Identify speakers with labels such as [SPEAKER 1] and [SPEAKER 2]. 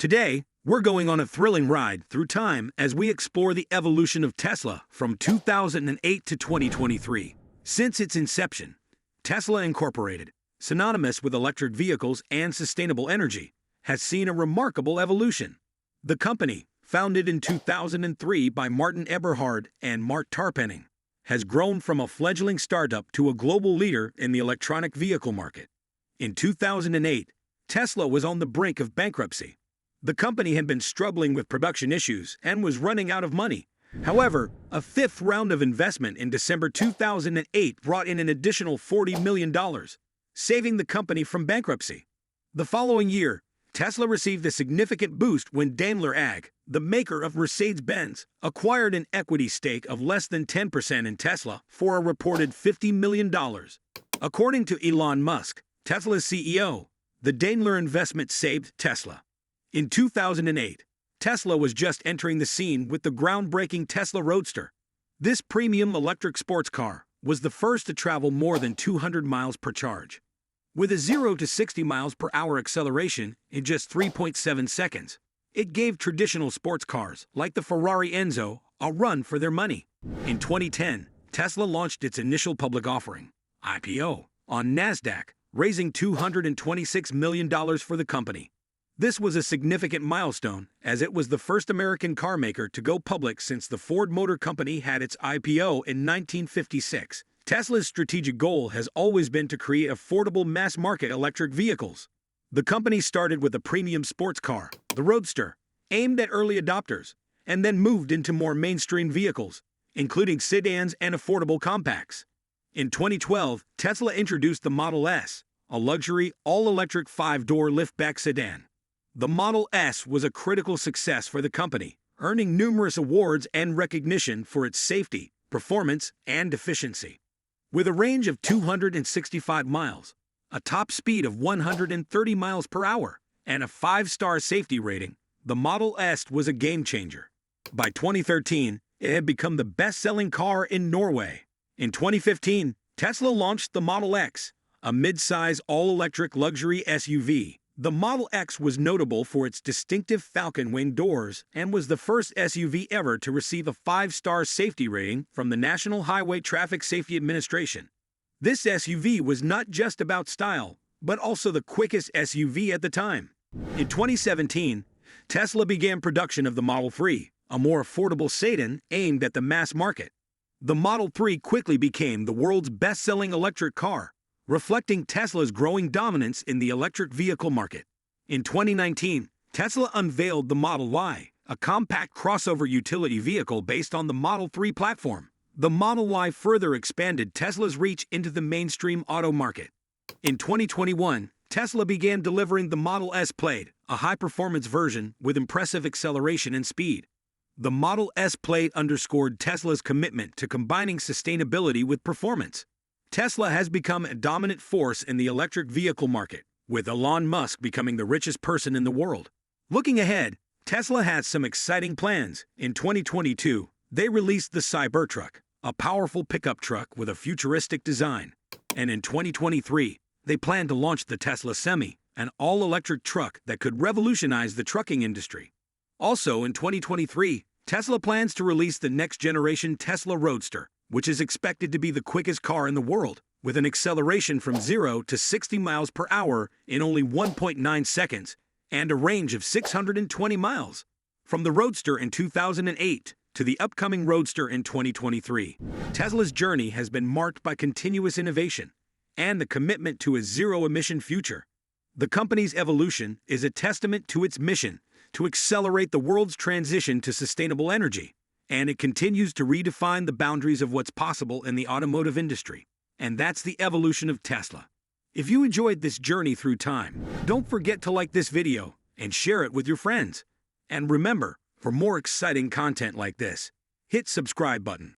[SPEAKER 1] Today, we're going on a thrilling ride through time as we explore the evolution of Tesla from 2008 to 2023. Since its inception, Tesla Incorporated, synonymous with electric vehicles and sustainable energy, has seen a remarkable evolution. The company, founded in 2003 by Martin Eberhard and Marc Tarpening, has grown from a fledgling startup to a global leader in the electronic vehicle market. In 2008, Tesla was on the brink of bankruptcy. The company had been struggling with production issues and was running out of money. However, a fifth round of investment in December 2008 brought in an additional $40 million, saving the company from bankruptcy. The following year, Tesla received a significant boost when Daimler AG, the maker of Mercedес-Benz, acquired an equity stake of less than 10% in Tesla for a reported $50 million. According to Elon Musk, Tesla's CEO, the Daimler investment saved Tesla. In 2008, Tesla was just entering the scene with the groundbreaking Tesla Roadster. This premium electric sports car was the first to travel more than 200 miles per charge, with a 0 to 60 miles per hour acceleration in just 3.7 seconds. It gave traditional sports cars, like the Ferrari Enzo, a run for their money. In 2010, Tesla launched its initial public offering, IPO, on NASDAQ, raising $226 million for the company. This was a significant milestone, as it was the first American car maker to go public since the Ford Motor Company had its IPO in 1956. Tesla's strategic goal has always been to create affordable mass-market electric vehicles. The company started with a premium sports car, the Roadster, aimed at early adopters, and then moved into more mainstream vehicles, including sedans and affordable compacts. In 2012, Tesla introduced the Model S, a luxury, all-electric 5-door liftback sedan. The Model S was a critical success for the company, earning numerous awards and recognition for its safety, performance, and efficiency. With a range of 265 miles, a top speed of 130 miles per hour, and a 5-star safety rating, the Model S was a game-changer. By 2013, it had become the best-selling car in Norway. In 2015, Tesla launched the Model X, a mid-size all-electric luxury SUV. The Model X was notable for its distinctive falcon wing doors and was the first SUV ever to receive a 5-star safety rating from the National Highway Traffic Safety Administration. This SUV was not just about style, but also the quickest SUV at the time. In 2017, Tesla began production of the Model 3, a more affordable sedan aimed at the mass market. The Model 3 quickly became the world's best-selling electric car, reflecting Tesla's growing dominance in the electric vehicle market. In 2019, Tesla unveiled the Model Y, a compact crossover utility vehicle based on the Model 3 platform. The Model Y further expanded Tesla's reach into the mainstream auto market. In 2021, Tesla began delivering the Model S Plaid, a high-performance version with impressive acceleration and speed. The Model S Plaid underscored Tesla's commitment to combining sustainability with performance. Tesla has become a dominant force in the electric vehicle market, with Elon Musk becoming the richest person in the world. Looking ahead, Tesla has some exciting plans. In 2022, they released the Cybertruck, a powerful pickup truck with a futuristic design. And in 2023, they plan to launch the Tesla Semi, an all-electric truck that could revolutionize the trucking industry. Also in 2023, Tesla plans to release the next-generation Tesla Roadster, which is expected to be the quickest car in the world, with an acceleration from 0 to 60 miles per hour in only 1.9 seconds and a range of 620 miles. From the Roadster in 2008 to the upcoming Roadster in 2023, Tesla's journey has been marked by continuous innovation and the commitment to a zero-emission future. The company's evolution is a testament to its mission to accelerate the world's transition to sustainable energy, and it continues to redefine the boundaries of what's possible in the automotive industry. And that's the evolution of Tesla. If you enjoyed this journey through time, don't forget to like this video and share it with your friends. And remember, for more exciting content like this, hit subscribe button.